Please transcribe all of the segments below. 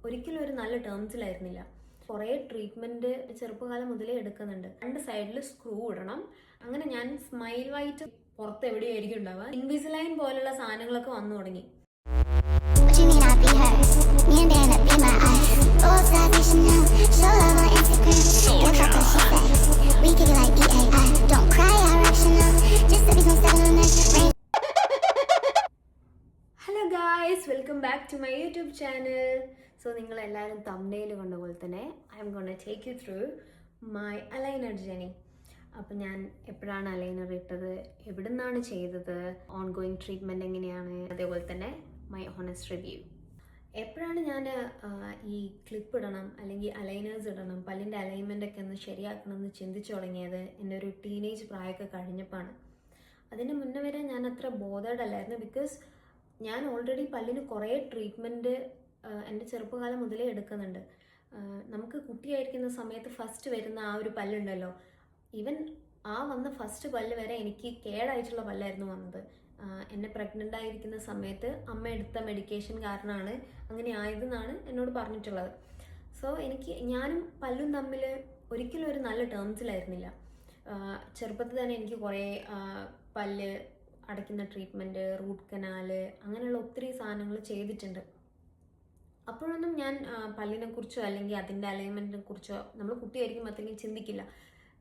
ഒരിക്കലും ഒരു നല്ല ടേംസിലായിരുന്നില്ല. കുറേ ട്രീറ്റ്മെൻറ്റ് ചെറുപ്പകാലം മുതലേ എടുക്കുന്നുണ്ട്. 2 സൈഡിൽ സ്ക്രൂ ഇടണം. അങ്ങനെ ഞാൻ സ്മൈൽ വൈറ്റ് പുറത്ത് എവിടെയായിരിക്കും ഉണ്ടാവുക. ഇൻവിസിലൈൻ പോലുള്ള സാധനങ്ങളൊക്കെ വന്നു തുടങ്ങി. Hello guys, welcome back to my YouTube channel. So നിങ്ങളെല്ലാവരും തംബ്നെയിൽ കണ്ട പോലെ തന്നെ I'm gonna take you through my aligner journey. അപ്പം ഞാൻ എപ്പോഴാണ് അലൈനർ ഇട്ടത്, എവിടെ നിന്നാണ് ചെയ്തത്, ഓൺ ഗോയിങ് ട്രീറ്റ്മെൻറ്റ് എങ്ങനെയാണ്, അതേപോലെ തന്നെ മൈ ഹോണസ്റ്റ് റിവ്യൂ. എപ്പോഴാണ് ഞാൻ ഈ ക്ലിപ്പ് ഇടണം അല്ലെങ്കിൽ അലൈനേഴ്സ് ഇടണം, പല്ലിൻ്റെ അലൈൻമെൻ്റ് ഒക്കെ ഒന്ന് ശരിയാക്കണം എന്ന് ചിന്തിച്ചു തുടങ്ങിയത് എൻ്റെ ഒരു ടീനേജ് പ്രായമൊക്കെ കഴിഞ്ഞപ്പോഴാണ്. അതിന് മുന്നേ വരെ ഞാൻ അത്ര ബോധേഡ് അല്ലായിരുന്നു. ബിക്കോസ് ഞാൻ ഓൾറെഡി പല്ലിന് കുറേ ട്രീറ്റ്മെൻറ്റ് എൻ്റെ ചെറുപ്പകാലം മുതലേ എടുക്കുന്നുണ്ട്. നമുക്ക് കുട്ടിയായിരിക്കുന്ന സമയത്ത് ഫസ്റ്റ് വരുന്ന ആ ഒരു പല്ലുണ്ടല്ലോ, ഈവൻ ആ വന്ന ഫസ്റ്റ് പല്ല് വരെ എനിക്ക് കേടായിട്ടുള്ള പല്ലായിരുന്നു വന്നത്. എന്നെ പ്രഗ്നൻ്റ് ആയിരിക്കുന്ന സമയത്ത് അമ്മ എടുത്ത മെഡിക്കേഷൻ കാരണമാണ് അങ്ങനെ ആയതെന്നാണ് എന്നോട് പറഞ്ഞിട്ടുള്ളത്. സോ ഞാനും പല്ലും തമ്മിൽ ഒരിക്കലും ഒരു നല്ല ടേംസിലായിരുന്നില്ല. ചെറുപ്പത്തിൽ തന്നെ എനിക്ക് കുറേ പല്ല് അടയ്ക്കുന്ന ട്രീറ്റ്മെൻറ്റ്, റൂട്ട് കനാല്, അങ്ങനെയുള്ള ഒത്തിരി സാധനങ്ങൾ ചെയ്തിട്ടുണ്ട്. അപ്പോഴൊന്നും ഞാൻ പല്ലിനെ കുറിച്ചോ അല്ലെങ്കിൽ അതിൻ്റെ അലൈൻമെൻറ്റിനെ കുറിച്ചോ നമ്മൾ കുട്ടിയായിരിക്കുമ്പോഴത്തേക്കും ചിന്തിക്കില്ല.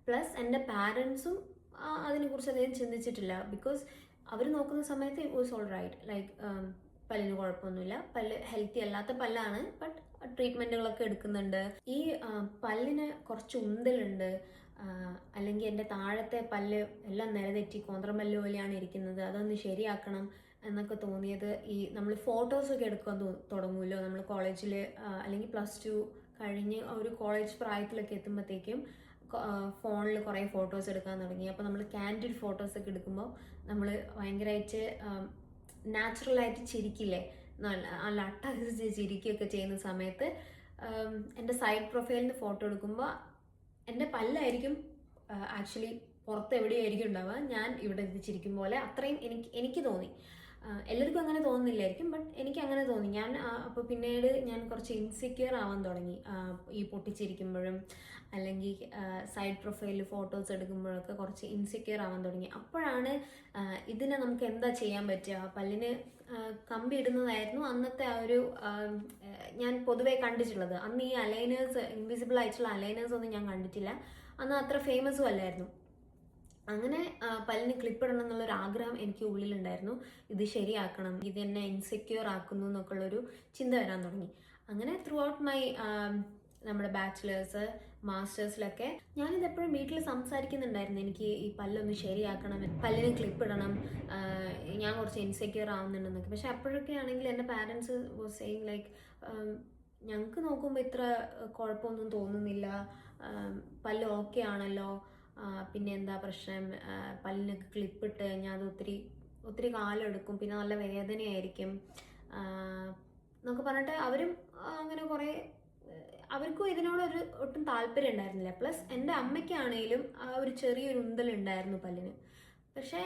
പ്ലസ് എൻ്റെ പാരൻസും അതിനെക്കുറിച്ച് അധികം ചിന്തിച്ചിട്ടില്ല. ബിക്കോസ് അവർ നോക്കുന്ന സമയത്ത് it was all right, like പല്ലിന് കുഴപ്പമൊന്നുമില്ല, പല്ല് ഹെൽത്തി അല്ലാത്ത പല്ലാണ്, ബട്ട് ട്രീറ്റ്മെൻറ്റുകളൊക്കെ എടുക്കുന്നുണ്ട്. ഈ പല്ലിന് കുറച്ച് ഉന്തലുണ്ട്, അല്ലെങ്കിൽ എൻ്റെ താഴത്തെ പല്ല് എല്ലാം നിലതെറ്റി കോന്ത്രമല്ല് പോലെയാണ് ഇരിക്കുന്നത്, അതൊന്ന് ശരിയാക്കണം എന്നൊക്കെ തോന്നിയത് ഈ നമ്മൾ ഫോട്ടോസൊക്കെ എടുക്കാൻ തുടങ്ങുമല്ലോ നമ്മൾ കോളേജിൽ അല്ലെങ്കിൽ +2 കഴിഞ്ഞ് ഒരു കോളേജ് പ്രായത്തിലൊക്കെ എത്തുമ്പോഴത്തേക്കും ഫോണിൽ കുറേ ഫോട്ടോസ് എടുക്കാൻ തുടങ്ങി. അപ്പോൾ നമ്മൾ കാൻഡിഡ് ഫോട്ടോസൊക്കെ എടുക്കുമ്പോൾ നമ്മൾ ഭയങ്കരമായിട്ട് നാച്ചുറലായിട്ട് ചിരിക്കില്ലേ, നല്ല അട്ടഹസിച്ച് ചിരിക്കുകയൊക്കെ ചെയ്യുന്ന സമയത്ത് എൻ്റെ സൈഡ് പ്രൊഫൈലിന് ഫോട്ടോ എടുക്കുമ്പോൾ എൻ്റെ പല്ലായിരിക്കും ആക്ച്വലി പുറത്ത് എവിടെയായിരിക്കും ഉണ്ടാവുക, ഞാൻ ഇവിടെ ചിരിക്കും പോലെ. അത്രയും എനിക്ക് തോന്നി. എല്ലാവർക്കും അങ്ങനെ തോന്നുന്നില്ലായിരിക്കും, ബട്ട് എനിക്ക് അങ്ങനെ തോന്നി. അപ്പോൾ പിന്നീട് ഞാൻ കുറച്ച് ഇൻസെക്യൂർ ആവാൻ തുടങ്ങി. ഈ പൊട്ടിച്ചിരിക്കുമ്പോഴും അല്ലെങ്കിൽ സൈഡ് പ്രൊഫൈലിൽ ഫോട്ടോസ് എടുക്കുമ്പോഴൊക്കെ കുറച്ച് ഇൻസെക്യൂർ ആവാൻ തുടങ്ങി. അപ്പോഴാണ് ഇതിനെ നമുക്ക് എന്താ ചെയ്യാൻ പറ്റുക, പല്ലിന് കമ്പി ഇടുന്നതായിരുന്നു അന്നത്തെ ആ ഒരു ഞാൻ പൊതുവേ കണ്ടിട്ടുള്ളത്. അന്ന് ഈ അലൈനേഴ്സ്, ഇൻവിസിബിൾ ആയിട്ടുള്ള അലൈനേഴ്സ് ഒന്നും ഞാൻ കണ്ടിട്ടില്ല. അന്ന് അത്ര ഫേമസും അല്ലായിരുന്നു. അങ്ങനെ പല്ലിന് ക്ലിപ്പ് ഇടണം എന്നുള്ളൊരു ആഗ്രഹം എനിക്ക് ഉള്ളിലുണ്ടായിരുന്നു. ഇത് ശരിയാക്കണം, ഇത് എന്നെ ഇൻസെക്യൂർ ആക്കുന്നു എന്നൊക്കെ ഉള്ളൊരു ചിന്ത വരാൻ തുടങ്ങി. അങ്ങനെ ത്രൂ ഔട്ട് മൈ നമ്മുടെ ബാച്ചിലേഴ്സ്, മാസ്റ്റേഴ്സിലൊക്കെ ഞാനിതെപ്പോഴും വീട്ടിൽ സംസാരിക്കുന്നുണ്ടായിരുന്നു. എനിക്ക് ഈ പല്ലൊന്ന് ശരിയാക്കണം, പല്ലിന് ക്ലിപ്പ് ഇടണം, ഞാൻ കുറച്ച് ഇൻസെക്യൂർ ആവുന്നുണ്ടെന്നൊക്കെ. പക്ഷെ അപ്പോഴൊക്കെ ആണെങ്കിൽ എൻ്റെ പാരൻസ് വാസ് സെയിങ് ലൈക്ക്, ഞങ്ങൾക്ക് നോക്കുമ്പോൾ ഇത്ര കുഴപ്പമൊന്നും തോന്നുന്നില്ല, പല്ല് ഓക്കെ ആണല്ലോ, പിന്നെ എന്താ പ്രശ്നം, പല്ലിനൊക്കെ ക്ലിപ്പിട്ട് കഴിഞ്ഞാൽ അത് ഒത്തിരി കാലം എടുക്കും, പിന്നെ നല്ല വേദനയായിരിക്കും എന്നൊക്കെ പറഞ്ഞിട്ട് അവരും അങ്ങനെ കുറേ, അവർക്കും ഇതിനോടൊരു ഒട്ടും താല്പര്യം ഉണ്ടായിരുന്നില്ല. പ്ലസ് എൻ്റെ അമ്മയ്ക്കാണെങ്കിലും ഒരു ചെറിയൊരു ഉന്തലുണ്ടായിരുന്നു പല്ലിന്. പക്ഷേ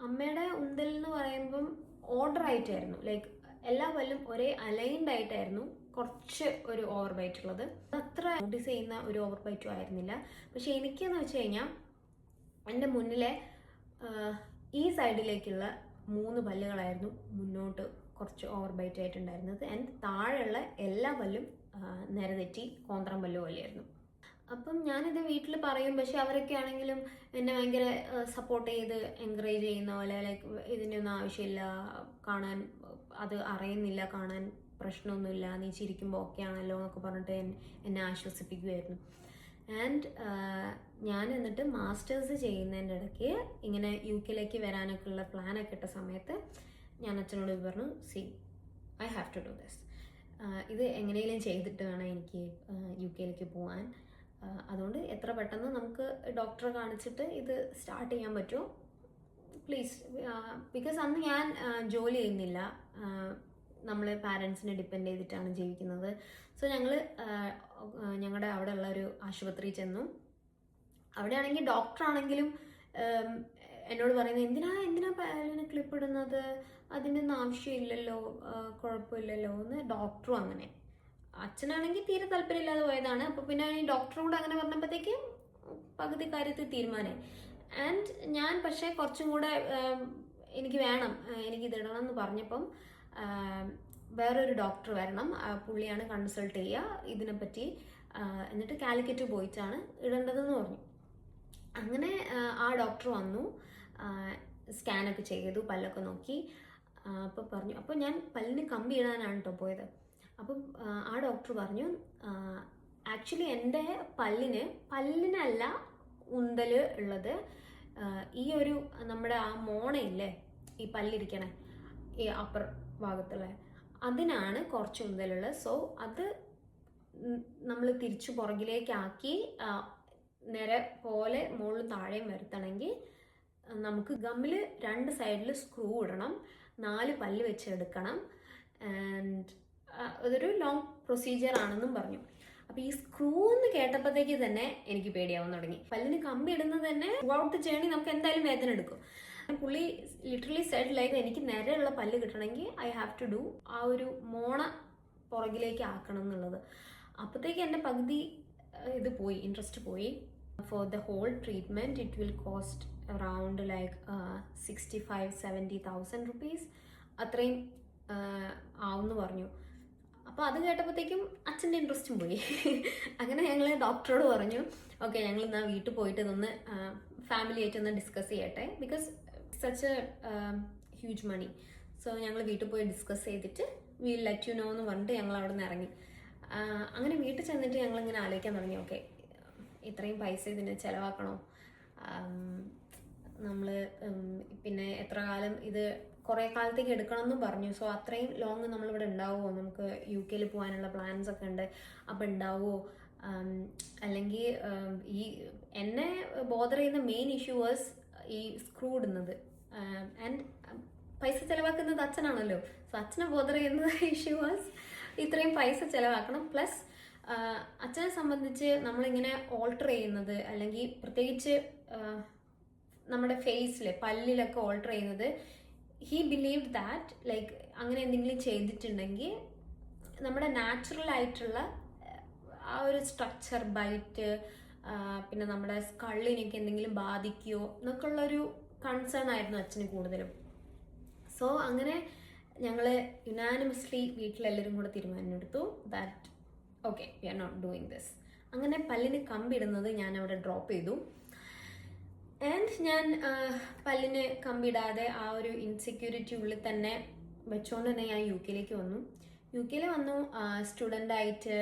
അമ്മയുടെ ഉന്തൽ എന്ന് പറയുമ്പം ഓർഡർ ആയിട്ടായിരുന്നു, ലൈക്ക് എല്ലാ പല്ലും ഒരേ അലൈൻഡ് ആയിട്ടായിരുന്നു, കുറച്ച് ഒരു ഓവർ ബൈറ്റ് ഉള്ളത്. അത്ര നോട്ടീസ് ചെയ്യുന്ന ഒരു ഓവർ ബൈറ്റും ആയിരുന്നില്ല. പക്ഷെ എനിക്കെന്ന് വെച്ച് കഴിഞ്ഞാൽ എൻ്റെ മുന്നിലെ ഈ സൈഡിലേക്കുള്ള 3 പല്ലുകളായിരുന്നു മുന്നോട്ട് കുറച്ച് ഓവർ ബൈറ്റ് ആയിട്ടുണ്ടായിരുന്നത്. ആൻഡ് താഴെയുള്ള എല്ലാ പല്ലും നിരതെറ്റി കോന്ത്രം പല്ല് പോലെയായിരുന്നു. അപ്പം ഞാനിത് വീട്ടിൽ പറയും, പക്ഷെ അവരൊക്കെ ആണെങ്കിലും എന്നെ ഭയങ്കര സപ്പോർട്ട് ചെയ്ത് എൻകറേജ് ചെയ്യുന്ന പോലെ, ലൈക്ക് ഇതിൻ്റെയൊന്നും ആവശ്യമില്ല, കാണാൻ അത് അറിയുന്നില്ല, കാണാൻ പ്രശ്നമൊന്നുമില്ല, നീ ചിരിക്കുമ്പോൾ ഓക്കെ ആണല്ലോ എന്നൊക്കെ പറഞ്ഞിട്ട് എന്നെ ആശ്വസിപ്പിക്കുമായിരുന്നു. ആൻഡ് ഞാൻ എന്നിട്ട് മാസ്റ്റേഴ്സ് ചെയ്യുന്നതിൻ്റെ ഇടയ്ക്ക് ഇങ്ങനെ UK വരാനൊക്കെ ഉള്ള പ്ലാനൊക്കെ ഇട്ട സമയത്ത് ഞാൻ അച്ഛനോട് പറഞ്ഞു, I have to do this, ഇത് എങ്ങനെയെങ്കിലും ചെയ്തിട്ട് വേണം എനിക്ക് UK പോകാൻ. അതുകൊണ്ട് എത്ര പെട്ടെന്ന് നമുക്ക് ഡോക്ടറെ കാണിച്ചിട്ട് ഇത് സ്റ്റാർട്ട് ചെയ്യാൻ പറ്റുമോ പ്ലീസ്. ബിക്കോസ് അന്ന് ഞാൻ ജോലി ചെയ്യുന്നില്ല, നമ്മൾ പാരൻസിനെ ഡിപ്പെൻഡ് ചെയ്തിട്ടാണ് ജീവിക്കുന്നത്. സോ ഞങ്ങളുടെ അവിടെ ഉള്ള ഒരു ആശുപത്രിയിൽ ചെന്നു. അവിടെ ആണെങ്കിൽ ഡോക്ടറാണെങ്കിലും എന്നോട് പറയുന്നത്, എന്തിനാ പല്ലിന് ക്ലിപ്പ് ഇടുന്നത്, അതിനൊന്നും ആവശ്യമില്ലല്ലോ, കുഴപ്പമില്ലല്ലോ എന്ന് ഡോക്ടറും അങ്ങനെ. അച്ഛനാണെങ്കിൽ തീരെ താല്പര്യമില്ലാതെ പോയതാണ്. അപ്പോൾ പിന്നെ ഈ ഡോക്ടറും കൂടെ അങ്ങനെ പറഞ്ഞപ്പോഴത്തേക്കും പകുതി കാര്യത്തിൽ തീരുമാനമായി. ആൻഡ് ഞാൻ പക്ഷേ കുറച്ചും കൂടെ എനിക്ക് വേണം, എനിക്കിത് ഇടണം എന്ന് പറഞ്ഞപ്പം വേറൊരു ഡോക്ടർ വരണം, പുള്ളിയാണ് കൺസൾട്ട് ചെയ്യുക ഇതിനെപ്പറ്റി, എന്നിട്ട് കാലിക്കറ്റ് പോയിട്ടാണ് ഇടേണ്ടതെന്ന് പറഞ്ഞു. അങ്ങനെ ആ ഡോക്ടർ വന്നു, സ്കാനൊക്കെ ചെയ്തു, പല്ലൊക്കെ നോക്കി. അപ്പോൾ പറഞ്ഞു, അപ്പോൾ ഞാൻ പല്ലിന് കമ്പി ഇടാനാണ് കേട്ടോ പോയത്. അപ്പം ആ ഡോക്ടർ പറഞ്ഞു, ആക്ച്വലി എൻ്റെ പല്ലിനല്ല ഉന്തൽ ഉള്ളത്, ഈ ഒരു നമ്മുടെ ആ മോണയില്ലേ, ഈ പല്ലിരിക്കണേ ഈ അപ്പർ ഭാഗത്തുള്ള, അതിനാണ് കുറച്ച് ഉന്തലുള്ളത്. സോ അത് നമ്മൾ തിരിച്ചു പുറകിലേക്കാക്കി നിര പോലെ മുകളിൽ താഴെയും വരുത്തണമെങ്കിൽ നമുക്ക് ഗമ്മിൽ 2 സൈഡിൽ സ്ക്രൂ ഇടണം, 4 പല്ല് വെച്ച് എടുക്കണം. ആൻഡ് അതൊരു ലോങ് പ്രൊസീജിയർ ആണെന്നും പറഞ്ഞു. അപ്പോൾ ഈ സ്ക്രൂ എന്ന് കേട്ടപ്പോഴത്തേക്ക് തന്നെ എനിക്ക് പേടിയാവാൻ തുടങ്ങി. പല്ലിന് കമ്പി ഇടുന്നത് തന്നെ ത്രൂ ഔട്ട് ദ ജേർണി നമുക്ക് എന്തായാലും വേദന എടുക്കും. പുള്ളി ലിറ്ററലി സെഡ് ലൈക്ക് എനിക്ക് നേരെയുള്ള പല്ല് കിട്ടണമെങ്കിൽ ഐ ഹാവ് ടു ഡു ആ ഒരു മോണ പുറകിലേക്ക് ആക്കണം എന്നുള്ളത്. അപ്പോഴത്തേക്ക് എൻ്റെ പകുതി ഇത് പോയി, ഇൻട്രസ്റ്റ് പോയി. For the whole treatment it will cost around like 65,000-70,000 rupees അത്രയും ആവുമെന്ന് പറഞ്ഞു. അപ്പോൾ അത് കേട്ടപ്പോഴത്തേക്കും അച്ഛൻ്റെ ഇൻട്രസ്റ്റും പോയി. അങ്ങനെ ഞങ്ങൾ ഡോക്ടറോട് പറഞ്ഞു, ഓക്കെ ഞങ്ങൾ എന്നാൽ വീട്ടിൽ പോയിട്ട് ഇതൊന്ന് ഫാമിലി ആയിട്ടൊന്ന് ഡിസ്കസ് ചെയ്യട്ടെ, because such a huge money. So ഞങ്ങൾ വീട്ടിൽ പോയി ഡിസ്കസ് ചെയ്തിട്ട് വിൽ ലെറ്റ് യു നോ എന്ന് പറഞ്ഞിട്ട് ഞങ്ങൾ അവിടെ നിന്ന് ഇറങ്ങി. അങ്ങനെ വീട്ടിൽ ചെന്നിട്ട് ഞങ്ങളിങ്ങനെ ആലോചിക്കാൻ തുടങ്ങി, ഓക്കെ ഇത്രയും പൈസ ഇതിന് ചിലവാക്കണോ, നമ്മൾ പിന്നെ എത്ര കാലം ഇത് കുറേ കാലത്തേക്ക് എടുക്കണം എന്നും പറഞ്ഞു. സോ അത്രയും ലോങ് നമ്മളിവിടെ ഉണ്ടാവുമോ, നമുക്ക് UK പോകാനുള്ള പ്ലാൻസ് ഒക്കെ ഉണ്ട്, അപ്പോൾ ഉണ്ടാവുമോ, അല്ലെങ്കിൽ ഈ എന്നെ ബോദർ ചെയ്യുന്ന മെയിൻ ഇഷ്യൂ വാസ് ഈ സ്ക്രൂ ഇടുന്നത്. ആൻഡ് പൈസ ചിലവാക്കുന്നത് അച്ഛനാണല്ലോ, സോ അച്ഛനെ ബോദർ ചെയ്യുന്നത് ഇഷ്യൂ വാസ് ഇത്രയും പൈസ ചിലവാക്കണം. പ്ലസ് അച്ഛനെ സംബന്ധിച്ച് നമ്മളിങ്ങനെ ഓൾട്ടർ ചെയ്യുന്നത്, അല്ലെങ്കിൽ പ്രത്യേകിച്ച് നമ്മുടെ ഫേസിൽ പല്ലിലൊക്കെ ഓൾട്ടർ ചെയ്യുന്നത്, ഹീ ബിലീവ്ഡ് ദാറ്റ് ലൈക്ക് അങ്ങനെ എന്തെങ്കിലും ചെയ്തിട്ടുണ്ടെങ്കിൽ നമ്മുടെ നാച്ചുറൽ ആയിട്ടുള്ള ആ ഒരു സ്ട്രക്ചർ ബൈറ്റ്, പിന്നെ നമ്മുടെ സ്കള്ളിനൊക്കെ എന്തെങ്കിലും ബാധിക്കുമോ എന്നൊക്കെ ഉള്ളൊരു കൺസേൺ ആയിരുന്നു അച്ഛന് കൂടുതലും. സോ അങ്ങനെ ഞങ്ങൾ യുനാനിമസ്ലി വീട്ടിലെല്ലാവരും കൂടെ തീരുമാനമെടുത്തു that okay we are not doing this. അങ്ങനെ പല്ലിന് കമ്പിടുന്നത് ഞാൻ അവിടെ ഡ്രോപ്പ് ചെയ്തു. ആൻഡ് ഞാൻ പല്ലിന് കമ്പിടാതെ ആ ഒരു ഇൻസെക്യൂരിറ്റി ഉള്ളിൽ തന്നെ വെച്ചുകൊണ്ട് തന്നെ ഞാൻ UK വന്നു. UK വന്നു, സ്റ്റുഡൻ്റായിട്ട്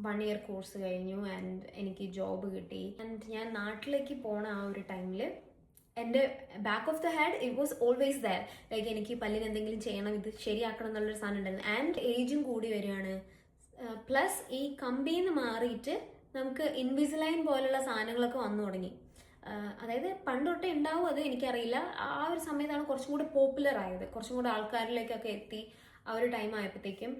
1 year കോഴ്സ് കഴിഞ്ഞു. ആൻഡ് എനിക്ക് ജോബ് കിട്ടി. ആൻഡ് ഞാൻ നാട്ടിലേക്ക് പോണ ആ ഒരു ടൈമിൽ എൻ്റെ back of the head it was always there, like എനിക്ക് പല്ലിന് എന്തെങ്കിലും ചെയ്യണം, ഇത് ശരിയാക്കണം എന്നുള്ളൊരു സാധനം ഉണ്ടായിരുന്നു. ആൻഡ് ഏജും കൂടി വരികയാണ്. പ്ലസ് ഈ കമ്പിന്ന് മാറിയിട്ട് നമുക്ക് ഇൻവിസിലൈൻ പോലുള്ള സാധനങ്ങളൊക്കെ വന്നു തുടങ്ങി. അതായത് പണ്ട് തൊട്ടേ ഉണ്ടാവും, അത് എനിക്കറിയില്ല. ആ ഒരു സമയത്താണ് കുറച്ചും കൂടെ പോപ്പുലർ ആയത്, കുറച്ചും കൂടെ ആൾക്കാരിലേക്കൊക്കെ എത്തി ആ ഒരു ടൈം ആയപ്പോഴത്തേക്കും.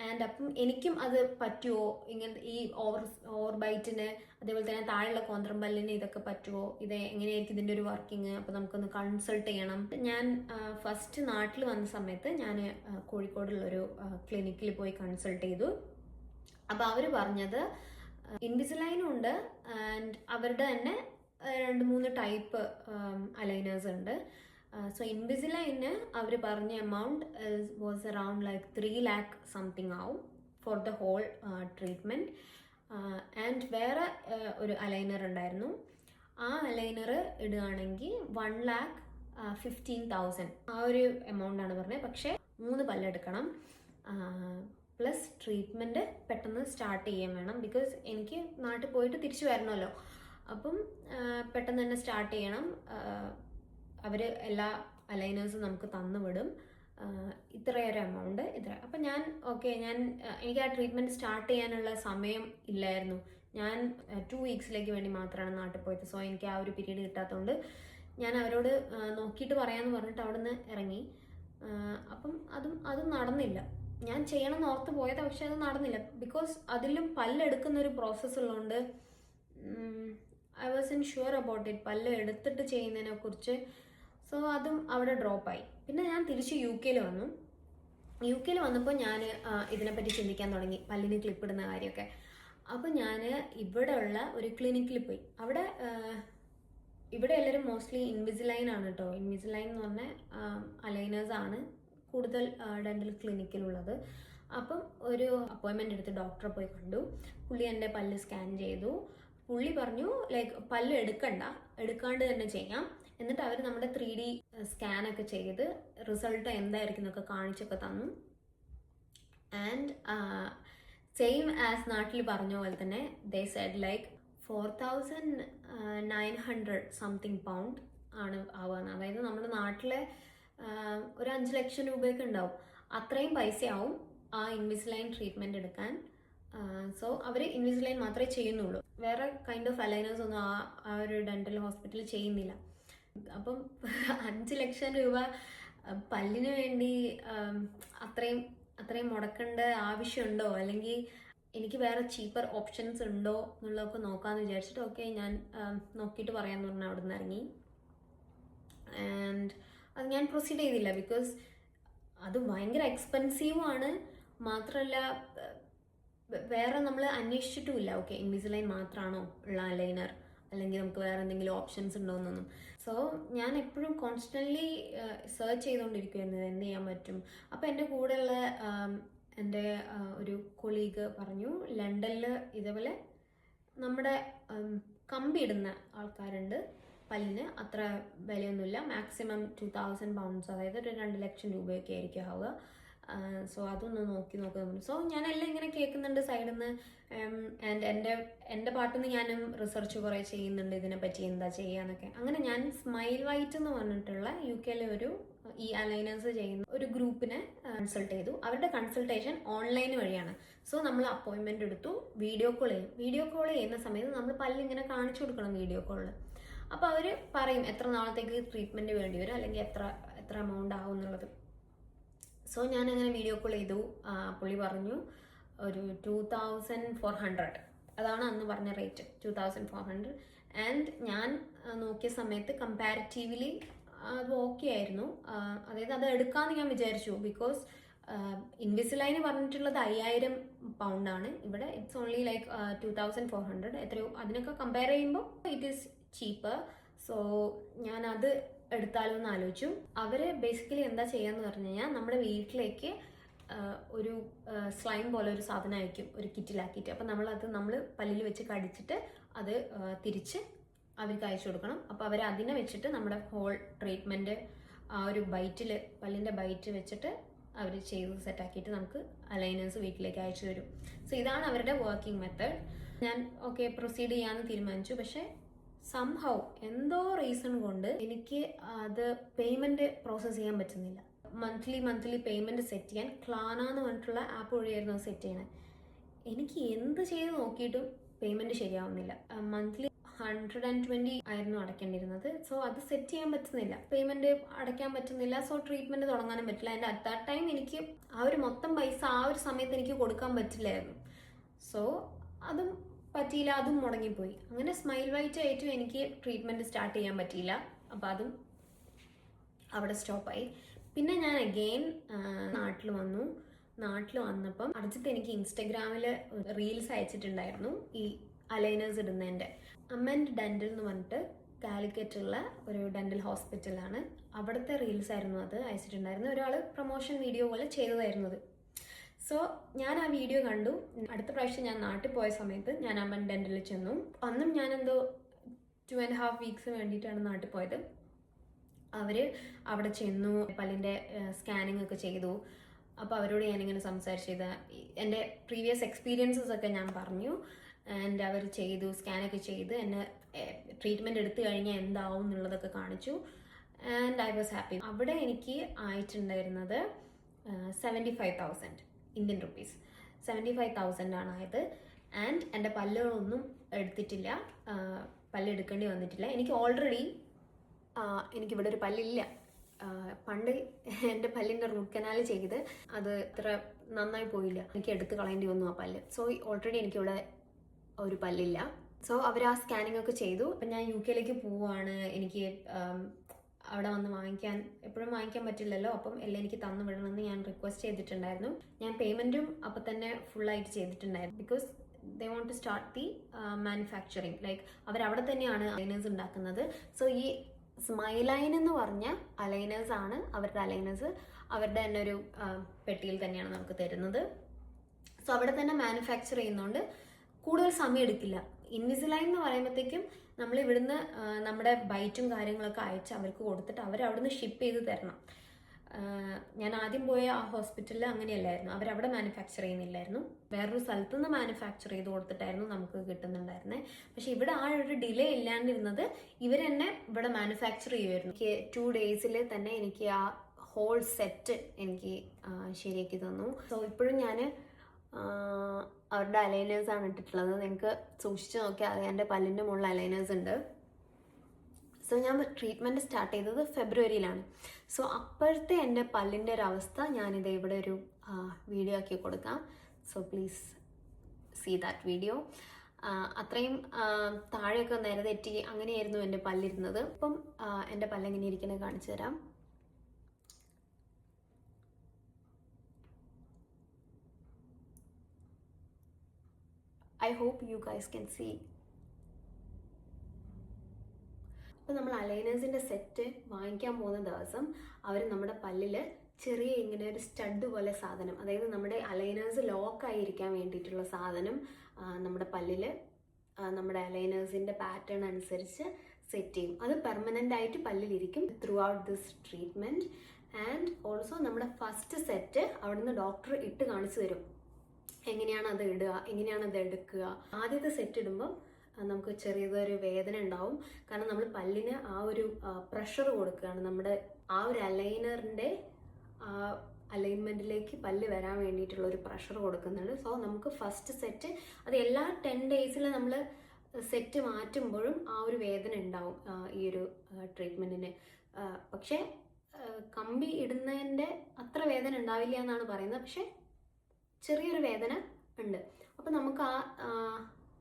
ആൻഡ് അപ്പം എനിക്കും അത് പറ്റുമോ, ഇങ്ങനെ ഈ ഓവർ ബൈറ്റിന്, അതേപോലെ തന്നെ താഴെയുള്ള കോന്ത്രം പല്ലിന് ഇതൊക്കെ പറ്റുമോ, ഇത് എങ്ങനെയായിരിക്കും ഇതിൻ്റെ ഒരു വർക്കിംഗ്, അപ്പോൾ നമുക്കൊന്ന് കൺസൾട്ട് ചെയ്യണം. ഞാൻ ഫസ്റ്റ് നാട്ടിൽ വന്ന സമയത്ത് ഞാൻ കോഴിക്കോടുള്ളൊരു ക്ലിനിക്കിൽ പോയി കൺസൾട്ട് ചെയ്തു. അപ്പോൾ അവർ പറഞ്ഞത് ഇൻവിസിലൈനും ഉണ്ട്, ആൻഡ് അവരുടെ തന്നെ 2-3 ടൈപ്പ് അലൈനേഴ്സ് ഉണ്ട്. സോ ഇൻവിസിലൈന് അവർ പറഞ്ഞ amount was around like 3 lakh something ആവും for the whole treatment. And വേറെ ഒരു അലൈനർ ഉണ്ടായിരുന്നു, ആ അലൈനർ ഇടുകയാണെങ്കിൽ 1,15,000 ആ ഒരു എമൗണ്ടാണ് പറഞ്ഞത്. പക്ഷേ 3 പല്ലെടുക്കണം, പ്ലസ് ട്രീറ്റ്മെൻറ്റ് പെട്ടെന്ന് സ്റ്റാർട്ട് ചെയ്യാൻ വേണം, ബിക്കോസ് എനിക്ക് നാട്ടിൽ പോയിട്ട് തിരിച്ചു വരണമല്ലോ. അപ്പം പെട്ടെന്ന് തന്നെ സ്റ്റാർട്ട് ചെയ്യണം. അവർ എല്ലാ അലൈനേഴ്സും നമുക്ക് തന്നു വിടും, ഇത്രയൊരു എമൗണ്ട് ഇത്ര. അപ്പം ഞാൻ എനിക്ക് ആ ട്രീറ്റ്മെൻറ്റ് സ്റ്റാർട്ട് ചെയ്യാനുള്ള സമയം ഇല്ലായിരുന്നു. ഞാൻ 2 weeksലേക്ക് വേണ്ടി മാത്രമാണ് നാട്ടിൽ പോയത്. സോ എനിക്ക് ആ ഒരു പീരീഡ് കിട്ടാത്തതുകൊണ്ട് ഞാൻ അവരോട് നോക്കിയിട്ട് പറയാമെന്ന് പറഞ്ഞിട്ട് അവിടെ നിന്ന് ഇറങ്ങി. അപ്പം അതും നടന്നില്ല. ഞാൻ ചെയ്യണമെന്ന് ഓർത്ത് പോയത്, പക്ഷെ അത് നടന്നില്ല. ബിക്കോസ് അതിലും പല്ലെടുക്കുന്നൊരു പ്രോസസ്സ് ഉള്ളതുകൊണ്ട് I was in sure about it, പല്ല് എടുത്തിട്ട് ചെയ്യുന്നതിനെ കുറിച്ച്. സോ സോ അതും അവിടെ ഡ്രോപ്പായി. പിന്നെ ഞാൻ തിരിച്ച് UK വന്നു. UK വന്നപ്പോൾ ഞാൻ ഇതിനെപ്പറ്റി ചിന്തിക്കാൻ തുടങ്ങി, പല്ലിന് ക്ലിപ്പിടുന്ന കാര്യമൊക്കെ. അപ്പോൾ ഞാൻ ഇവിടെ ഉള്ള ഒരു ക്ലിനിക്കിൽ പോയി. ഇവിടെ എല്ലാവരും മോസ്റ്റ്ലി ഇൻവിസിലൈൻ ആണ് കേട്ടോ. ഇൻവിസിലൈൻ എന്ന് പറഞ്ഞാൽ അലൈനേഴ്സ് ആണ് കൂടുതൽ ഡെൻ്റൽ ക്ലിനിക്കിലുള്ളത്. അപ്പം ഒരു അപ്പോയിൻമെൻ്റ് എടുത്ത് ഡോക്ടറെ പോയി കണ്ടു. പുള്ളി എൻ്റെ പല്ല് സ്കാൻ ചെയ്തു. പുള്ളി പറഞ്ഞു ലൈക്ക് പല്ല് എടുക്കാണ്ട് തന്നെ ചെയ്യാം. എന്നിട്ട് അവർ നമ്മുടെ 3D സ്കാനൊക്കെ ചെയ്ത് റിസൾട്ട് എന്തായിരിക്കും എന്നൊക്കെ കാണിച്ചൊക്കെ തന്നു. ആൻഡ് സെയിം ആസ് നാട്ടിൽ പറഞ്ഞ പോലെ തന്നെ ദേ സെഡ് ലൈക്ക് 4,900 സംതിങ് പൗണ്ട് ആണ് ആവുകയെന്ന്. അതായത് നമ്മുടെ നാട്ടിലെ ഒരു 5 ലക്ഷം രൂപയൊക്കെ ഉണ്ടാവും. അത്രയും പൈസയാവും ആ ഇൻവിസിലൈൻ ട്രീറ്റ്മെൻറ്റ് എടുക്കാൻ. സോ അവർ ഇൻവിസിലൈൻ മാത്രമേ ചെയ്യുന്നുള്ളൂ. വേറെ കൈൻഡ് ഓഫ് അലൈനേഴ്സ് ഒന്നും ആ ഒരു ഡെൻ്റൽ ഹോസ്പിറ്റലിൽ ചെയ്യുന്നില്ല. അപ്പം 5 ലക്ഷം രൂപ പല്ലിന് വേണ്ടി അത്രയും മുടക്കേണ്ട ആവശ്യമുണ്ടോ, അല്ലെങ്കിൽ എനിക്ക് വേറെ ചീപ്പർ ഓപ്ഷൻസ് ഉണ്ടോ എന്നുള്ളതൊക്കെ നോക്കാമെന്ന് വിചാരിച്ചിട്ട് ഓക്കെ ഞാൻ നോക്കിയിട്ട് പറയാമെന്ന് പറഞ്ഞാൽ അവിടെ നിന്ന് ഇറങ്ങി. ആൻഡ് അത് ഞാൻ പ്രൊസീഡ് ചെയ്തില്ല. ബിക്കോസ് അത് ഭയങ്കര എക്സ്പെൻസീവാണ്. മാത്രമല്ല വേറെ നമ്മൾ അന്വേഷിച്ചിട്ടുമില്ല. ഓക്കെ ഇൻവിസിലൈൻ മാത്രമാണോ ഉള്ള അലൈനർ, അല്ലെങ്കിൽ നമുക്ക് വേറെ എന്തെങ്കിലും ഓപ്ഷൻസ് ഉണ്ടോ എന്നൊന്നും. സോ ഞാൻ എപ്പോഴും കോൺസ്റ്റൻ്റ്ലി സെർച്ച് ചെയ്തുകൊണ്ടിരിക്കുമായിരുന്നു എന്ത് ചെയ്യാൻ പറ്റും. അപ്പോൾ എൻ്റെ കൂടെയുള്ള എൻ്റെ ഒരു കൊളീഗ് പറഞ്ഞു ലണ്ടനിൽ ഇതേപോലെ നമ്മുടെ കമ്പി ഇടുന്ന ആൾക്കാരുണ്ട് പല്ലിന്. അത്ര വിലയൊന്നുമില്ല, മാക്സിമം 2,000 പൗണ്ട്സ്, അതായത് ഒരു 2 ലക്ഷം രൂപയൊക്കെ ആയിരിക്കും ആവുക. സോ അതൊന്ന് നോക്കുന്നു. സോ ഞാനെല്ലാം ഇങ്ങനെ കേൾക്കുന്നുണ്ട് സൈഡിൽ നിന്ന്. ആൻഡ് എൻ്റെ പാട്ടിൽ നിന്ന് ഞാനും റിസർച്ച് കുറേ ചെയ്യുന്നുണ്ട് ഇതിനെപ്പറ്റി എന്താ ചെയ്യാന്നൊക്കെ. അങ്ങനെ ഞാൻ സ്മൈൽ വൈറ്റ് എന്ന് പറഞ്ഞിട്ടുള്ള UK ഈ അലൈനേഴ്സ് ചെയ്യുന്ന ഒരു ഗ്രൂപ്പിനെ കൺസൾട്ട് ചെയ്തു. അവരുടെ കൺസൾട്ടേഷൻ ഓൺലൈൻ വഴിയാണ്. സോ നമ്മൾ അപ്പോയിൻമെൻ്റ് എടുത്തു, വീഡിയോ കോൾ ചെയ്യുന്ന സമയത്ത് നമ്മൾ പല്ലിങ്ങനെ കാണിച്ചു കൊടുക്കണം വീഡിയോ കോളിൽ. അപ്പോൾ അവർ പറയും എത്ര നാളത്തേക്ക് ട്രീറ്റ്മെൻറ്റ് വേണ്ടി വരും, അല്ലെങ്കിൽ എത്ര എമൗണ്ട് ആവും എന്നുള്ളത്. സോ ഞാനങ്ങനെ വീഡിയോ കോൾ ചെയ്തു. പുള്ളി പറഞ്ഞു ഒരു 2,400, അതാണ് അന്ന് പറഞ്ഞ റേറ്റ്, 2,400. ആൻഡ് ഞാൻ നോക്കിയ സമയത്ത് കമ്പാരിറ്റീവ്ലി അത് ഓക്കെ ആയിരുന്നു. അതായത് അത് എടുക്കാമെന്ന് ഞാൻ വിചാരിച്ചു. ബിക്കോസ് ഇൻവിസിലൈന് പറഞ്ഞിട്ടുള്ളത് 5,000 പൗണ്ടാണ്. ഇവിടെ ഇറ്റ്സ് ഓൺലി ലൈക്ക് 2,400. എത്രയോ അതിനൊക്കെ കമ്പയർ ചെയ്യുമ്പോൾ ഇറ്റ് ഈസ് ചീപ്പർ. സോ ഞാനത് എടുത്താലോ എന്ന് ആലോചിച്ചു. അവർ ബേസിക്കലി എന്താ ചെയ്യാന്ന് പറഞ്ഞു കഴിഞ്ഞാൽ നമ്മുടെ വീട്ടിലേക്ക് ഒരു സ്ലൈം പോലെ ഒരു സാധനം അയക്കും, ഒരു കിറ്റിലാക്കിയിട്ട്. അപ്പം നമ്മൾ പല്ലിൽ വെച്ച് കടിച്ചിട്ട് അത് തിരിച്ച് അവർക്ക് അയച്ചു കൊടുക്കണം. അപ്പോൾ അവർ അതിനെ വെച്ചിട്ട് നമ്മുടെ ഹോൾ ട്രീറ്റ്മെൻറ്റ് ആ ഒരു പല്ലിൻ്റെ ബൈറ്റ് വെച്ചിട്ട് അവർ ചെയ്ത് സെറ്റാക്കിയിട്ട് നമുക്ക് അലൈനേഴ്സ് വീട്ടിലേക്ക് അയച്ചു തരും. സോ ഇതാണ് അവരുടെ വർക്കിംഗ് മെത്തേഡ്. ഞാൻ ഓക്കെ പ്രൊസീഡ് ചെയ്യാമെന്ന് തീരുമാനിച്ചു. പക്ഷേ സംഹൗ എന്തോ റീസൺ കൊണ്ട് എനിക്ക് അത് പേയ്മെൻറ്റ് പ്രോസസ്സ് ചെയ്യാൻ പറ്റുന്നില്ല. മന്ത്ലി പേയ്മെൻറ്റ് സെറ്റ് ചെയ്യാൻ ക്ലാന എന്ന് പറഞ്ഞിട്ടുള്ള ആപ്പ് വഴിയായിരുന്നു അത് സെറ്റ് ചെയ്യണത്. എനിക്ക് എന്ത് ചെയ്ത് നോക്കിയിട്ടും പേയ്മെൻറ്റ് ശരിയാവുന്നില്ല. മന്ത്ലി 120 ആയിരുന്നു അടയ്ക്കേണ്ടിരുന്നത്. സോ അത് സെറ്റ് ചെയ്യാൻ പറ്റുന്നില്ല, പേയ്മെൻറ്റ് അടയ്ക്കാൻ പറ്റുന്നില്ല. സോ ട്രീറ്റ്മെൻറ്റ് തുടങ്ങാനും പറ്റില്ല. ആൻഡ് അറ്റ് ദാറ്റ് ടൈം എനിക്ക് ആ ഒരു മൊത്തം പൈസ ആ ഒരു സമയത്ത് എനിക്ക് കൊടുക്കാൻ പറ്റില്ലായിരുന്നു. സോ അതും പറ്റിയില്ല, അതും മുടങ്ങിപ്പോയി. അങ്ങനെ സ്മൈൽ വൈറ്റ് ആയിട്ടും എനിക്ക് ട്രീറ്റ്മെൻറ്റ് സ്റ്റാർട്ട് ചെയ്യാൻ പറ്റിയില്ല. അപ്പോൾ അതും അവിടെ സ്റ്റോപ്പായി. പിന്നെ ഞാൻ അഗെയിൻ നാട്ടിൽ വന്നപ്പം അർജിത്ത് എനിക്ക് ഇൻസ്റ്റഗ്രാമിൽ റീൽസ് അയച്ചിട്ടുണ്ടായിരുന്നു ഈ അലൈനേഴ്സ് ഇടുന്നതിൻ്റെ. അമ്മൻഡ് ഡെൻ്റൽ എന്ന് പറഞ്ഞിട്ട് കാലിക്കറ്റുള്ള ഒരു ഡെൻ്റൽ ഹോസ്പിറ്റലാണ്. അവിടുത്തെ റീൽസ് ആയിരുന്നു അത് അയച്ചിട്ടുണ്ടായിരുന്നു. ഒരാൾ പ്രൊമോഷൻ വീഡിയോ പോലെ ചെയ്തതായിരുന്നത്. സോ ഞാൻ ആ വീഡിയോ കണ്ടു. അടുത്ത പ്രാവശ്യം ഞാൻ നാട്ടിൽ പോയ സമയത്ത് ഞാൻ അമ്മൻഡ് ഡെൻ്റലിൽ ചെന്നു. അന്നും ഞാനെന്തോ 2.5 വീക്സ് വേണ്ടിയിട്ടാണ് നാട്ടിൽ പോയത്. അവർ അവിടെ ചെന്നു, പല്ലിൻ്റെ സ്കാനിങ് ഒക്കെ ചെയ്തു. അപ്പോൾ അവരോട് ഞാനിങ്ങനെ സംസാരിച്ചത് എൻ്റെ പ്രീവിയസ് എക്സ്പീരിയൻസസ് ഒക്കെ ഞാൻ പറഞ്ഞു. ആൻഡ് അവർ ചെയ്തു, സ്കാനൊക്കെ ചെയ്ത് എന്നെ ട്രീറ്റ്മെൻറ്റ് എടുത്തു കഴിഞ്ഞാൽ എന്താവും എന്നുള്ളതൊക്കെ കാണിച്ചു. And I was happy. അവിടെ എനിക്ക് ആയിട്ടുണ്ടായിരുന്നത് 75,000 ഇന്ത്യൻ റുപ്പീസ്, 75,000 ആണ് ആയത്. ആൻഡ് എൻ്റെ പല്ലുകളൊന്നും എടുത്തിട്ടില്ല, പല്ലെടുക്കേണ്ടി വന്നിട്ടില്ല. എനിക്ക് ഓൾറെഡി എനിക്കിവിടെ ഒരു പല്ലില്ല. പണ്ട് എൻ്റെ പല്ലിൻ്റെ റൂട്ട് കനാൽ ചെയ്ത് അത് ഇത്ര നന്നായി പോയില്ല, എനിക്ക് എടുത്ത് കളയേണ്ടി വന്നു ആ പല്ല്. സോ ഓൾറെഡി എനിക്കിവിടെ ഒരു പല്ലില്ല. സോ അവർ ആ സ്കാനിങ് ഒക്കെ ചെയ്തു. അപ്പം ഞാൻ UK പോവുകയാണ്. എനിക്ക് അവിടെ വന്ന് എപ്പോഴും വാങ്ങിക്കാൻ പറ്റില്ലല്ലോ. അപ്പം എല്ലാം എനിക്ക് തന്നു വിടണമെന്ന് ഞാൻ റിക്വസ്റ്റ് ചെയ്തിട്ടുണ്ടായിരുന്നു. ഞാൻ പേയ്മെൻറ്റും അപ്പം തന്നെ ഫുള്ളായിട്ട് ചെയ്തിട്ടുണ്ടായിരുന്നു. Because they want to start the manufacturing. Like അവരവിടെ തന്നെയാണ് അലൈനേഴ്സ് ഉണ്ടാക്കുന്നത്. സോ ഈ സ്മൈലൈൻ എന്ന് പറഞ്ഞ അലൈനേഴ്സ് ആണ് അവരുടെ അലൈനേഴ്സ്. അവരുടെ തന്നെ ഒരു പെട്ടിയിൽ തന്നെയാണ് നമുക്ക് തരുന്നത്. സോ അവിടെ തന്നെ മാനുഫാക്ചർ ചെയ്യുന്നതുകൊണ്ട് കൂടുതൽ സമയം എടുക്കില്ല. ഇൻവിസിലൈൻ എന്ന് പറയുമ്പോഴത്തേക്കും നമ്മൾ ഇവിടുന്ന് നമ്മുടെ ബൈറ്റും കാര്യങ്ങളൊക്കെ അയച്ച് അവർക്ക് കൊടുത്തിട്ട് അവരവിടുന്ന് ഷിപ്പ് ചെയ്ത് തരണം. ഞാൻ ആദ്യം പോയ ആ ഹോസ്പിറ്റലിൽ അങ്ങനെയല്ലായിരുന്നു. അവരവിടെ മാനുഫാക്ചർ ചെയ്യുന്നില്ലായിരുന്നു. വേറൊരു സ്ഥലത്തു നിന്ന് മാനുഫാക്ചർ ചെയ്ത് കൊടുത്തിട്ടായിരുന്നു നമുക്ക് കിട്ടുന്നുണ്ടായിരുന്നത്. പക്ഷെ ഇവിടെ ആ ഒരു ഡിലേ ഇല്ലാണ്ടിരുന്നത് ഇവർ തന്നെ ഇവിടെ മാനുഫാക്ചർ ചെയ്യുമായിരുന്നു. എനിക്ക് 2 days തന്നെ എനിക്ക് ആ ഹോൾ സെറ്റ് എനിക്ക് ശരിയാക്കി തന്നു. സോ ഇപ്പോഴും ഞാൻ അവരുടെ അലൈനേഴ്സാണ് ഇട്ടിട്ടുള്ളത്. നിങ്ങൾക്ക് സൂക്ഷിച്ച് നോക്കിയാൽ അറിയാം, എൻ്റെ പല്ലിൻ്റെ മുകളിൽ അലൈനേഴ്സ് ഉണ്ട്. സോ ഞാൻ ട്രീറ്റ്മെൻറ്റ് സ്റ്റാർട്ട് ചെയ്തത് ഫെബ്രുവരിയിലാണ്. സോ അപ്പോഴത്തെ എൻ്റെ പല്ലിൻ്റെ ഒരു അവസ്ഥ ഞാനിത് ഇവിടെ ഒരു വീഡിയോ ആക്കി കൊടുക്കാം. So please see that video. അത്രയും താഴെയൊക്കെ നിരതെറ്റി അങ്ങനെയായിരുന്നു എൻ്റെ പല്ലിരുന്നത്. ഇപ്പം എൻ്റെ പല്ലെങ്ങനെ ഇരിക്കുന്നത് കാണിച്ചു തരാം. I hope you guys can see. അപ്പോൾ നമ്മൾ അലൈനേഴ്സിൻ്റെ സെറ്റ് വാങ്ങിക്കാൻ പോകുന്ന ദിവസം അവർ നമ്മുടെ പല്ലിൽ ചെറിയ ഇങ്ങനെ ഒരു സ്റ്റഡ് പോലെ സാധനം, അതായത് നമ്മുടെ അലൈനേഴ്സ് ലോക്കായിരിക്കാൻ വേണ്ടിയിട്ടുള്ള സാധനം നമ്മുടെ പല്ലിൽ നമ്മുടെ അലൈനേഴ്സിൻ്റെ പാറ്റേൺ അനുസരിച്ച് സെറ്റ് ചെയ്യും. അത് പെർമനൻ്റ് ആയിട്ട് പല്ലിലിരിക്കും throughout this treatment. And also നമ്മുടെ ഫസ്റ്റ് സെറ്റ് അവിടുന്ന് ഡോക്ടർ ഇട്ട് കാണിച്ചു തരും. എങ്ങനെയാണ് അത് ഇടുക, എങ്ങനെയാണ് അത് എടുക്കുക. ആദ്യത്തെ സെറ്റ് ഇടുമ്പോൾ നമുക്ക് ചെറിയതൊരു വേദന ഉണ്ടാവും. കാരണം നമ്മൾ പല്ലിന് ആ ഒരു പ്രഷർ കൊടുക്കുകയാണ്. നമ്മുടെ ആ ഒരു അലൈനറിൻ്റെ അലൈൻമെൻറ്റിലേക്ക് പല്ല് വരാൻ വേണ്ടിയിട്ടുള്ള ഒരു പ്രഷർ കൊടുക്കുന്നുണ്ട്. സോ നമുക്ക് ഫസ്റ്റ് സെറ്റ് അത് എല്ലാ 10 days നമ്മൾ സെറ്റ് മാറ്റുമ്പോഴും ആ ഒരു വേദന ഉണ്ടാവും ഈ ഒരു ട്രീറ്റ്മെൻറ്റിന്. പക്ഷേ കമ്പി ഇടുന്നതിൻ്റെ അത്ര വേദന ഉണ്ടാവില്ല എന്നാണ് പറയുന്നത്. പക്ഷേ ചെറിയൊരു വേദന ഉണ്ട്. അപ്പോൾ നമുക്ക് ആ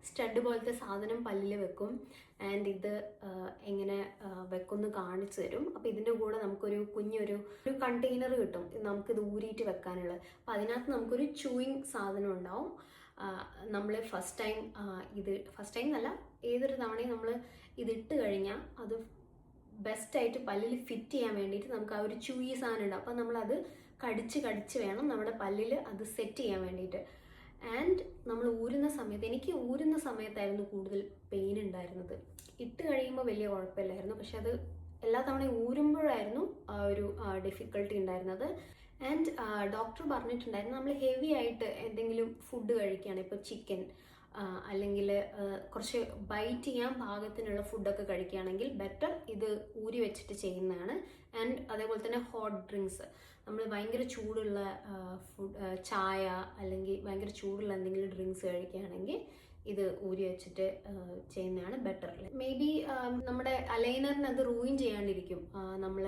സ്റ്റഡ് പോലത്തെ സാധനം പല്ലിൽ വെക്കും. ആൻഡ് ഇത് എങ്ങനെ വെക്കുമെന്ന് കാണിച്ചു തരും. അപ്പോൾ ഇതിൻ്റെ കൂടെ നമുക്കൊരു കുഞ്ഞൊരു കണ്ടെയ്നർ കിട്ടും നമുക്കിത് ഊരിയിട്ട് വെക്കാനുള്ളത്. അപ്പോൾ അതിനകത്ത് നമുക്കൊരു ചൂയിങ് സാധനം ഉണ്ടാവും. നമ്മൾ ഫസ്റ്റ് ടൈം എന്നല്ല, ഏതൊരു തവണയും നമ്മൾ ഇതിട്ട് കഴിഞ്ഞാൽ അത് ബെസ്റ്റായിട്ട് പല്ലിൽ ഫിറ്റ് ചെയ്യാൻ വേണ്ടിയിട്ട് നമുക്ക് ആ ഒരു ചൂയി സാധനം ഉണ്ട്. അപ്പോൾ നമ്മളത് കടിച്ച് വേണം നമ്മുടെ പല്ലിൽ അത് സെറ്റ് ചെയ്യാൻ വേണ്ടിയിട്ട്. ആൻഡ് നമ്മൾ എനിക്ക് ഊരുന്ന സമയത്തായിരുന്നു കൂടുതൽ പെയിൻ ഉണ്ടായിരുന്നത്. ഇട്ട് കഴിയുമ്പോൾ വലിയ കുഴപ്പമില്ലായിരുന്നു. പക്ഷെ അത് എല്ലാ തവണയും ഊരുമ്പോഴായിരുന്നു ആ ഒരു ഡിഫിക്കൽട്ടി ഉണ്ടായിരുന്നത്. ആൻഡ് ഡോക്ടർ പറഞ്ഞിട്ടുണ്ടായിരുന്നു നമ്മൾ ഹെവി ആയിട്ട് എന്തെങ്കിലും ഫുഡ് കഴിക്കുകയാണ്, ഇപ്പോൾ ചിക്കൻ അല്ലെങ്കിൽ കുറച്ച് ബൈറ്റ് ചെയ്യാൻ പാകത്തിനുള്ള ഫുഡൊക്കെ കഴിക്കുകയാണെങ്കിൽ ബെറ്റർ ഇത് ഊരി വെച്ചിട്ട് ചെയ്യുന്നതാണ്. ആൻഡ് അതേപോലെ തന്നെ ഹോട്ട് ഡ്രിങ്ക്സ്, നമ്മൾ ഭയങ്കര ചൂടുള്ള ചായ അല്ലെങ്കിൽ ഭയങ്കര ചൂടുള്ള എന്തെങ്കിലും ഡ്രിങ്ക്സ് കഴിക്കുകയാണെങ്കിൽ ഇത് ഊരി വെച്ചിട്ട് ചെയ്യുന്നതാണ് ബെറ്റർ. മേ ബി നമ്മുടെ അലൈനറിന് അത് റൂയിൻ ചെയ്യാണ്ടിരിക്കും നമ്മൾ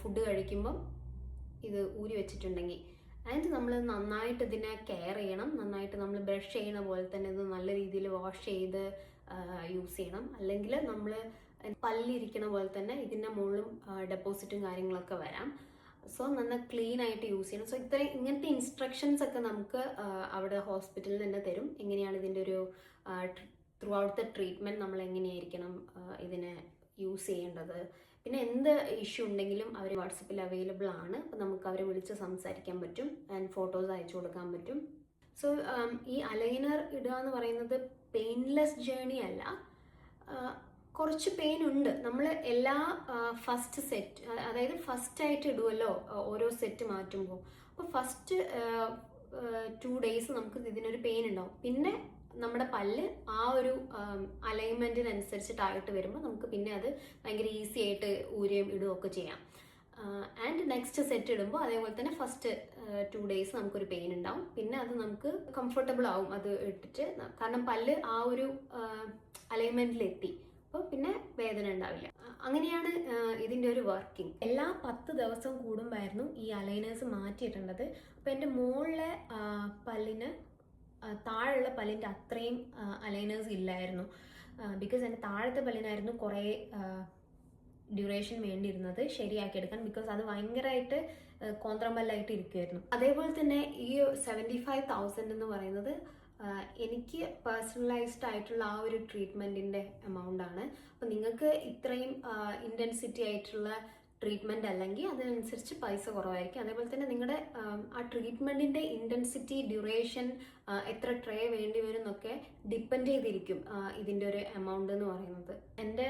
ഫുഡ് കഴിക്കുമ്പം ഇത് ഊരി വെച്ചിട്ടുണ്ടെങ്കിൽ. ആൻഡ് നമ്മൾ നന്നായിട്ട് ഇതിനെ കെയർ ചെയ്യണം. നന്നായിട്ട് നമ്മൾ ബ്രഷ് ചെയ്യണ പോലെ തന്നെ ഇത് നല്ല രീതിയിൽ വാഷ് ചെയ്ത് യൂസ് ചെയ്യണം. അല്ലെങ്കിൽ നമ്മൾ പല്ലിരിക്കണ പോലെ തന്നെ ഇതിൻ്റെ മുകളിലും ഡെപ്പോസിറ്റും കാര്യങ്ങളൊക്കെ വരാം. സോ നന്നായി ക്ലീൻ ആയിട്ട് യൂസ് ചെയ്യണം. സോ ഇങ്ങനത്തെ ഇൻസ്ട്രക്ഷൻസ് ഒക്കെ നമുക്ക് അവിടെ ഹോസ്പിറ്റലിൽ തന്നെ തരും. എങ്ങനെയാണ് ഇതിൻ്റെ ഒരു ത്രൂ ഔട്ട് ദ ട്രീറ്റ്മെൻറ്റ് നമ്മൾ എങ്ങനെയായിരിക്കണം ഇതിനെ യൂസ് ചെയ്യേണ്ടത്. പിന്നെ എന്ത് ഇഷ്യൂ ഉണ്ടെങ്കിലും അവർ വാട്സപ്പിൽ അവൈലബിൾ ആണ്. അപ്പോൾ നമുക്ക് അവരെ വിളിച്ച് സംസാരിക്കാൻ പറ്റും ആൻഡ് ഫോട്ടോസ് അയച്ചു കൊടുക്കാൻ പറ്റും. സോ ഈ അലൈനർ ഇടുക എന്ന് പറയുന്നത് പെയിൻലെസ് ജേർണി അല്ല, കുറച്ച് പെയിൻ ഉണ്ട്. നമ്മൾ എല്ലാ ഫസ്റ്റ് സെറ്റ്, അതായത് ഫസ്റ്റായിട്ട് ഇടുമല്ലോ ഓരോ സെറ്റ് മാറ്റുമ്പോൾ. അപ്പോൾ ഫസ്റ്റ് 2 days നമുക്ക് ഇതിനൊരു പെയിൻ ഉണ്ടാവും. പിന്നെ നമ്മുടെ പല്ല് ആ ഒരു അലൈൻമെൻറ്റിനനുസരിച്ചിട്ടായിട്ട് വരുമ്പോൾ നമുക്ക് പിന്നെ അത് ഭയങ്കര ഈസി ആയിട്ട് ഊരുകയും ഇടുകയൊക്കെ ചെയ്യാം. ആൻഡ് നെക്സ്റ്റ് സെറ്റ് ഇടുമ്പോൾ അതേപോലെ തന്നെ ഫസ്റ്റ് 2 days നമുക്കൊരു പെയിൻ ഉണ്ടാവും. പിന്നെ അത് നമുക്ക് കംഫർട്ടബിൾ ആവും അത് ഇട്ടിട്ട്, കാരണം പല്ല് ആ ഒരു അലൈൻമെൻറ്റിലെത്തി. അപ്പോൾ പിന്നെ വേദന ഉണ്ടാവില്ല. അങ്ങനെയാണ് ഇതിൻ്റെ ഒരു വർക്കിംഗ്. എല്ലാ 10 ദിവസം കൂടുമ്പോഴായിരുന്നു ഈ അലൈനേഴ്സ് മാറ്റിയിട്ടുള്ളത്. അപ്പോൾ എൻ്റെ മുകളിലെ പല്ലിന് താഴെയുള്ള പല്ലിൻ്റെ അത്രയും അലൈനേഴ്സ് ഇല്ലായിരുന്നു. ബിക്കോസ് എൻ്റെ താഴത്തെ പല്ലിനായിരുന്നു കുറേ ഡ്യൂറേഷൻ വേണ്ടിയിരുന്നത് ശരിയാക്കിയെടുക്കാൻ. ബിക്കോസ് അത് ഭയങ്കരമായിട്ട് കോന്ത്രമ്പല്ലായിട്ട് ഇരിക്കുമായിരുന്നു. അതേപോലെ തന്നെ ഈ 75,000 എന്ന് പറയുന്നത് എനിക്ക് പേഴ്സണലൈസ്ഡ് ആയിട്ടുള്ള ആ ഒരു ട്രീറ്റ്മെൻറ്റിൻ്റെ എമൗണ്ട് ആണ്. അപ്പോൾ നിങ്ങൾക്ക് ഇത്രയും ഇൻറ്റൻസിറ്റി ആയിട്ടുള്ള ട്രീറ്റ്മെൻറ്റ് അല്ലെങ്കിൽ അതിനനുസരിച്ച് പൈസ കുറവായിരിക്കും. അതേപോലെ തന്നെ നിങ്ങളുടെ ആ ട്രീറ്റ്മെൻറ്റിൻ്റെ ഇൻറ്റൻസിറ്റി, ഡ്യൂറേഷൻ, എത്ര ട്രേ വേണ്ടി വരും എന്നൊക്കെ ഡിപ്പെൻഡ് ചെയ്തിരിക്കും ഇതിൻ്റെ ഒരു എമൗണ്ട് എന്ന് പറയുന്നത്. എൻ്റെ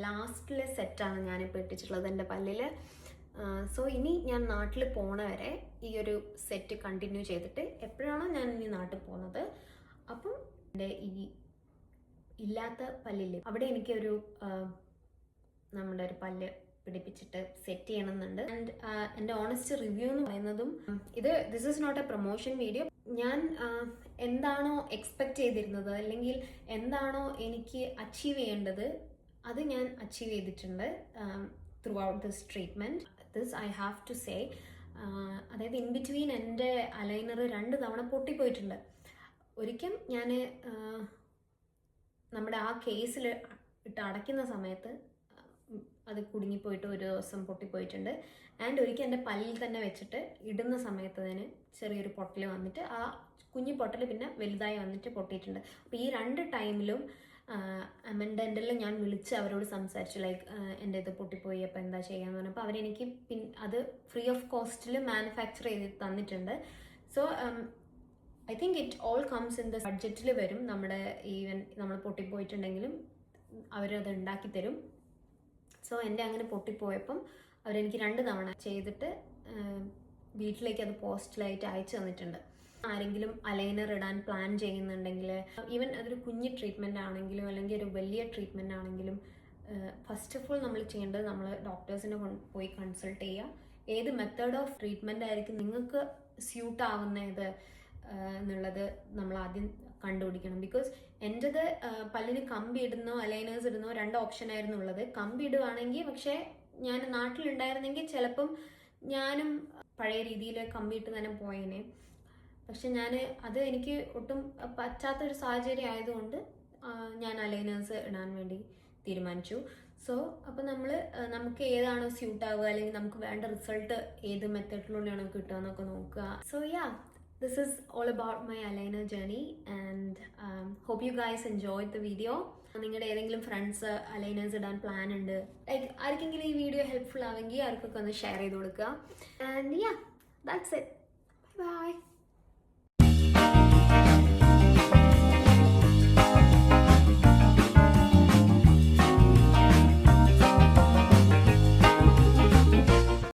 ലാസ്റ്റിലെ സെറ്റാണ് ഞാനിപ്പോൾ ഇട്ടിട്ടുള്ളത് എൻ്റെ പല്ലിൽ. സോ ഇനി ഞാൻ നാട്ടിൽ പോണ വരെ ഈ ഒരു സെറ്റ് കണ്ടിന്യൂ ചെയ്തിട്ട് എപ്പോഴാണോ ഞാൻ ഇനി നാട്ടിൽ പോകുന്നത് അപ്പം എൻ്റെ ഈ ഇല്ലാത്ത പല്ലിൽ അവിടെ എനിക്കൊരു നമ്മുടെ ഒരു പല്ല് പിടിപ്പിച്ചിട്ട് സെറ്റ് ചെയ്യണമെന്നുണ്ട്. ആൻഡ് എൻ്റെ ഓണസ്റ്റ് റിവ്യൂ എന്ന് പറയുന്നതും this is not a promotion video. ഞാൻ എന്താണോ എക്സ്പെക്റ്റ് ചെയ്തിരുന്നത് അല്ലെങ്കിൽ എന്താണോ എനിക്ക് അച്ചീവ് ചെയ്യേണ്ടത് അത് ഞാൻ അച്ചീവ് ചെയ്തിട്ടുണ്ട് throughout this treatment. This I have to say. അതായത് ഇൻ ബിറ്റ്വീൻ എൻ്റെ അലൈനർ 2 തവണ പൊട്ടിപ്പോയിട്ടുണ്ട്. ഒരിക്കൽ ഞാൻ നമ്മുടെ ആ കേസിൽ ഇട്ട് അടയ്ക്കുന്ന സമയത്ത് അത് കുടുങ്ങിപ്പോയിട്ട് ഒരു ദിവസം പൊട്ടിപ്പോയിട്ടുണ്ട്. ആൻഡ് ഒരിക്കൽ എൻ്റെ പല്ലിൽ തന്നെ വെച്ചിട്ട് ഇടുന്ന സമയത്ത് അതിന് ചെറിയൊരു പൊട്ടൽ വന്നിട്ട് ആ കുഞ്ഞു പൊട്ടൽ പിന്നെ വലുതായി വന്നിട്ട് പൊട്ടിയിട്ടുണ്ട്. അപ്പോൾ ഈ 2 ടൈമിലും ഡെൻ്റലിൽ ഞാൻ വിളിച്ച് അവരോട് സംസാരിച്ചു, ലൈക്ക് എൻ്റെ ഇത് പൊട്ടിപ്പോയി അപ്പോൾ എന്താ ചെയ്യാന്ന് പറഞ്ഞപ്പോൾ അവരെനിക്ക് അത് ഫ്രീ ഓഫ് കോസ്റ്റിൽ മാനുഫാക്ചർ ചെയ്ത് തന്നിട്ടുണ്ട്. So I think it all comes in the ബഡ്ജറ്റിൽ വരും. നമ്മുടെ ഈവൻ നമ്മൾ പൊട്ടിപ്പോയിട്ടുണ്ടെങ്കിലും അവരത് ഉണ്ടാക്കി തരും. സോ എൻ്റെ അങ്ങനെ പൊട്ടിപ്പോയപ്പം അവരെനിക്ക് 2 തവണ ചെയ്തിട്ട് വീട്ടിലേക്ക് അത് പോസ്റ്റലായിട്ട് അയച്ചു തന്നിട്ടുണ്ട്. ആരെങ്കിലും അലൈനർ ഇടാൻ പ്ലാൻ ചെയ്യുന്നുണ്ടെങ്കിൽ, ഈവൻ അതൊരു കുഞ്ഞ് ട്രീറ്റ്മെൻ്റ് ആണെങ്കിലും അല്ലെങ്കിൽ ഒരു വലിയ ട്രീറ്റ്മെൻ്റ് ആണെങ്കിലും, ഫസ്റ്റ് ഓഫ് ഓൾ നമ്മൾ ചെയ്യേണ്ടത് നമ്മൾ ഡോക്ടേഴ്സിനെ പോയി കൺസൾട്ട് ചെയ്യുക. ഏത് മെത്തേഡ് ഓഫ് ട്രീറ്റ്മെൻ്റ് ആയിരിക്കും നിങ്ങൾക്ക് സ്യൂട്ട് ആവുന്നത് എന്നുള്ളത് നമ്മൾ ആദ്യം കണ്ടുപിടിക്കണം. ബിക്കോസ് എൻ്റെത് പല്ലിന് കമ്പി ഇടുന്നോ അലൈനേഴ്സ് ഇടുന്നോ 2 ഓപ്ഷൻ ആയിരുന്നു ഉള്ളത്. കമ്പി ഇടുവാണെങ്കിൽ പക്ഷേ ഞാൻ നാട്ടിലുണ്ടായിരുന്നെങ്കിൽ ചിലപ്പം ഞാനും പഴയ രീതിയിൽ കമ്പി ഇട്ട് തന്നെ പോയേനെ. പക്ഷെ അത് എനിക്ക് ഒട്ടും പറ്റാത്തൊരു സാഹചര്യം ആയതുകൊണ്ട് ഞാൻ അലൈനേഴ്സ് ഇടാൻ വേണ്ടി തീരുമാനിച്ചു. സോ അപ്പോൾ നമുക്ക് ഏതാണോ സ്യൂട്ട് ആവുക അല്ലെങ്കിൽ നമുക്ക് വേണ്ട റിസൾട്ട് ഏത് മെത്തേഡിലൂടെയാണോ കിട്ടുക എന്നൊക്കെ നോക്കുക. So yeah, this is all about my aligner journey and hope you guys enjoyed the video. നിങ്ങളുടെ ഏതെങ്കിലും ഫ്രണ്ട്സ് അലൈനേഴ്സ് ഇടാൻ പ്ലാൻ ഉണ്ട്, ലൈക്ക് ആർക്കെങ്കിലും ഈ വീഡിയോ ഹെൽപ്ഫുൾ ആവെങ്കിൽ അവർക്കൊക്കെ ഒന്ന് ഷെയർ ചെയ്ത് കൊടുക്കുക. And yeah, that's it. Bye bye.